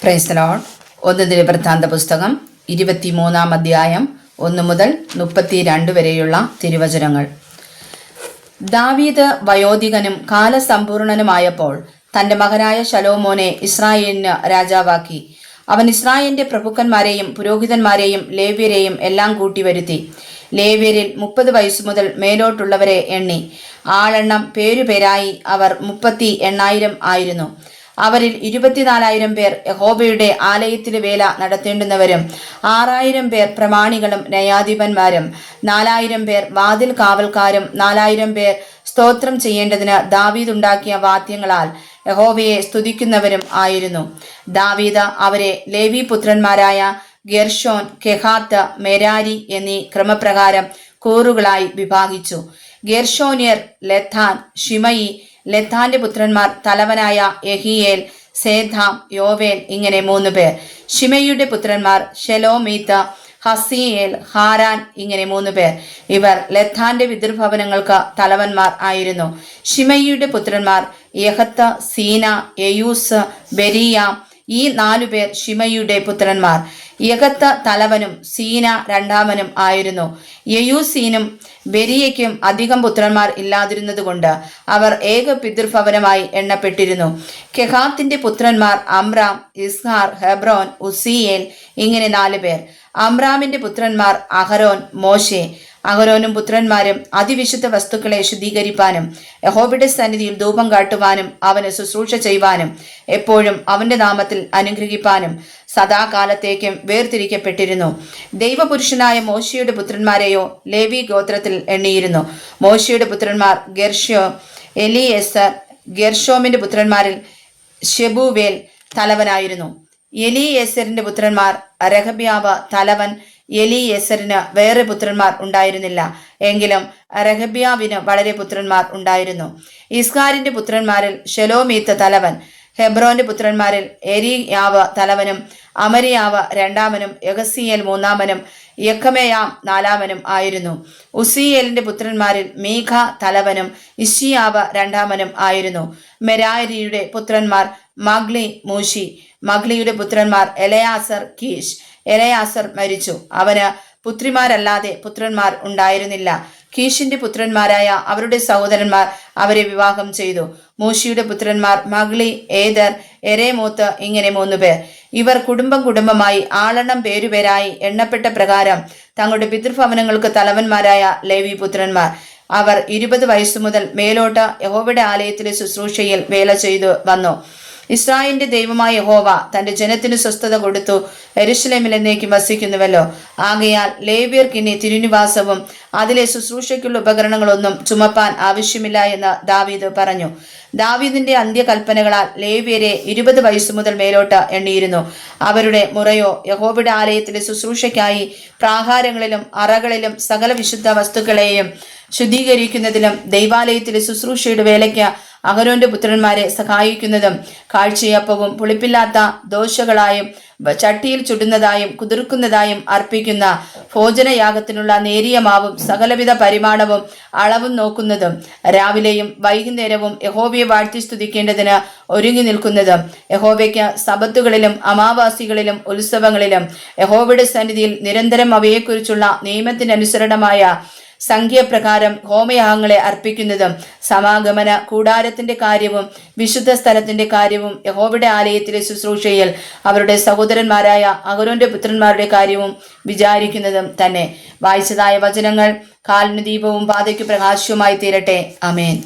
Praise the Lord. 1 ദിനവൃത്താന്ത പുസ്തകം 23-ാം അധ്യായം 1 മുതൽ 32 വരെയുള്ള തിരുവചനങ്ങൾ. ദാവീദ് വയോധികനും കാലസമ്പൂർണനുമായപ്പോൾ തന്റെ മകനായ ശലോമോനെ ഇസ്രായേലിന് രാജാവാക്കി. അവൻ ഇസ്രായേലിന്റെ പ്രഭുക്കന്മാരെയും പുരോഹിതന്മാരെയും ലേവ്യരെയും എല്ലാം കൂട്ടിവരുത്തി. ലേവ്യരിൽ 30 വയസ്സു മുതൽ മേലോട്ടുള്ളവരെ എണ്ണി. ആളെണ്ണം പേരുപേരായി അവർ 38,000 ആയിരുന്നു. അവരിൽ 24,000 പേർ യഹോവയുടെ ആലയത്തിലെ വേല നടത്തേണ്ടുന്നവരും 6,000 പേർ പ്രമാണികളും ന്യായാധിപന്മാരും 4,000 പേർ വാതിൽ കാവൽക്കാരും 4,000 പേർ സ്തോത്രം ചെയ്യേണ്ടതിന് ദാവീദ് ഉണ്ടാക്കിയ വാദ്യങ്ങളാൽ യഹോവയെ സ്തുതിക്കുന്നവരും ആയിരുന്നു. ദാവീദ് അവരെ ലേവി പുത്രന്മാരായ ഗെർഷോൻ, കെഹാത്ത്, മെരാരി എന്നീ ക്രമപ്രകാരം കൂറുകളായി വിഭാഗിച്ചു. ഗെർഷോന്യർ ലഥാൻ, ഷിമയി. ലഥാന്റെ പുത്രന്മാർ തലവനായ യഹിയേൽ, സേഥാം, യോവേൽ ഇങ്ങനെ 3 പേർ. ഷിമയുടെ പുത്രന്മാർ ഷെലോമീത്ത്, ഹസീയേൽ, ഹാരാൻ ഇങ്ങനെ 3 പേർ. ഇവർ ലഥാന്റെ പിതൃഭവനങ്ങൾക്ക് തലവന്മാർ ആയിരുന്നു. ഷിമയുടെ പുത്രന്മാർ യഹത്ത്, സീന, യയൂസ്, ബെരിയ. ഈ 4 പേർ ഷിമയുടെ പുത്രന്മാർ. യഹത്ത് തലവനും സീന രണ്ടാമനും ആയിരുന്നു. യയൂസീനും ബെരിയയ്ക്കും അധികം പുത്രന്മാർ ഇല്ലാതിരുന്നതുകൊണ്ട് അവർ ഏക പിതൃഭവനമായി എണ്ണപ്പെട്ടിരുന്നു. കെഹാത്തിന്റെ പുത്രന്മാർ അമ്രാം, ഇസ്ഹാർ, ഹെബ്രോൻ, ഉസിയേൽ ഇങ്ങനെ 4 പേർ. അമ്രാമിന്റെ പുത്രന്മാർ അഹരോൻ, മോശെ. അഹരോനും പുത്രന്മാരും അതിവിശുദ്ധ വസ്തുക്കളെ ശുദ്ധീകരിപ്പാനും യഹോവയുടെ സന്നിധിയിൽ ധൂപം കാട്ടുവാനും അവന് ശുശ്രൂഷ ചെയ്യുവാനും എപ്പോഴും അവന്റെ നാമത്തിൽ അനുഗ്രഹിപ്പാനും സദാകാലത്തേക്കും വേർതിരിക്കപ്പെട്ടിരുന്നു. ദൈവപുരുഷനായ മോശയുടെ പുത്രന്മാരെയോ ലേവി ഗോത്രത്തിൽ എണ്ണിയിരുന്നു. മോശയുടെ പുത്രന്മാർ ഗെർഷോ, എലിയേസർ. ഗെർഷോമിന്റെ പുത്രന്മാരിൽ ഷെബൂവേൽ തലവനായിരുന്നു. എലിയേസറിന്റെ പുത്രന്മാർ രഹബ്യാവ് തലവൻ. എലിയേസറിന് വേറെ പുത്രന്മാർ ഉണ്ടായിരുന്നില്ല, എങ്കിലും രഹബ്യാവിന് വളരെ പുത്രന്മാർ ഉണ്ടായിരുന്നു. ഇസ്ഹാരിന്റെ പുത്രന്മാരിൽ ഷെലോമീത്ത് തലവൻ. ഹെബ്രോന്റെ പുത്രന്മാരിൽ എരിയാവ് തലവനും അമരിയാവ് രണ്ടാമനും യഹസീയേൽ 3-മനും യഖമെയാം 4-മനും ആയിരുന്നു. ഉസിയേലിന്റെ പുത്രന്മാരിൽ മീഖ തലവനും ഇശ്ശിയാവ് 2-മനും ആയിരുന്നു. മെരാരിയുടെ പുത്രന്മാർ മഗ്ലി, മൂശി. മഗ്ലിയുടെ പുത്രന്മാർ എലയാസർ, കീഷ്. എലയാസർ മരിച്ചു. അവന് പുത്രിമാരല്ലാതെ പുത്രന്മാർ ഉണ്ടായിരുന്നില്ല. കീഷിന്റെ പുത്രന്മാരായ അവരുടെ സഹോദരന്മാർ അവരെ വിവാഹം ചെയ്തു. മൂശിയുടെ പുത്രന്മാർ മഗ്ലി, ഏദർ, എരേമോത്ത് ഇങ്ങനെ 3 പേർ. ഇവർ കുടുംബമായി ആളെണ്ണം പേരുപേരായി എണ്ണപ്പെട്ട പ്രകാരം തങ്ങളുടെ പിതൃഭവനങ്ങൾക്ക് തലവന്മാരായ ലേവി പുത്രന്മാർ. അവർ 20 വയസ്സു മുതൽ മേലോട്ട് യഹോവയുടെ ആലയത്തിലെ ശുശ്രൂഷയിൽ വേല ചെയ്തു വന്നു. ഇസ്രായേലിന്റെ ദൈവമായ യഹോവ തന്റെ ജനത്തിന് സ്വസ്ഥത കൊടുത്തു യെരൂശലേമിൽ എന്നേക്കും വസിക്കുന്നുവല്ലോ. ആകയാൽ ലേവ്യർക്ക് ഇനി തിരുനിവാസവും അതിലെ ശുശ്രൂഷയ്ക്കുള്ള ഉപകരണങ്ങളൊന്നും ചുമപ്പാൻ ആവശ്യമില്ല എന്ന് ദാവീദ് പറഞ്ഞു. ദാവീദിന്റെ അന്ത്യകൽപ്പനകളാൽ ലേവ്യരെ 20 വയസ്സു മുതൽ മേലോട്ട് എണ്ണിയിരുന്നു. അവരുടെ മുറയോ യഹോവയുടെ ആലയത്തിലെ ശുശ്രൂഷയ്ക്കായി പ്രാകാരങ്ങളിലും അറകളിലും സകല വിശുദ്ധ വസ്തുക്കളെയും ശുദ്ധീകരിക്കുന്നതിലും ദൈവാലയത്തിലെ ശുശ്രൂഷയുടെ വേലയ്ക്ക് അഹരോന്റെ പുത്രന്മാരെ സഹായിക്കുന്നതും കാഴ്ചയപ്പവും പുളിപ്പില്ലാത്ത ദോശകളായും ചട്ടിയിൽ ചുടുന്നതായും കുതിർക്കുന്നതായും അർപ്പിക്കുന്ന ഭോജനയാഗത്തിനുള്ള നേരിയ മാവും സകലവിധ പരിമാണവും അളവും നോക്കുന്നതും രാവിലെയും വൈകുന്നേരവും യഹോവയെ വാഴ്ത്തി സ്തുതിക്കേണ്ടതിന് ഒരുങ്ങി നിൽക്കുന്നതും യഹോവയ്ക്ക് സബത്തുകളിലും അമാവാസികളിലും ഉത്സവങ്ങളിലും യഹോവയുടെ സന്നിധിയിൽ നിരന്തരം അവയെക്കുറിച്ചുള്ള നിയമത്തിനനുസരണമായ സംഖ്യപ്രകാരം ഹോമയാഗങ്ങളെ അർപ്പിക്കുന്നതും സമാഗമന കൂടാരത്തിന്റെ കാര്യവും വിശുദ്ധ സ്ഥലത്തിന്റെ കാര്യവും യഹോവയുടെ ആലയത്തിലെ ശുശ്രൂഷയിൽ അവരുടെ സഹോദരന്മാരായ അഹരോന്റെ പുത്രന്മാരുടെ കാര്യവും വിചാരിക്കുന്നതും തന്നെ. വായിച്ചതായ വചനങ്ങൾ കാലിന് ദീപവും പാതയ്ക്ക് പ്രകാശവുമായി തീരട്ടെ. ആമേൻ.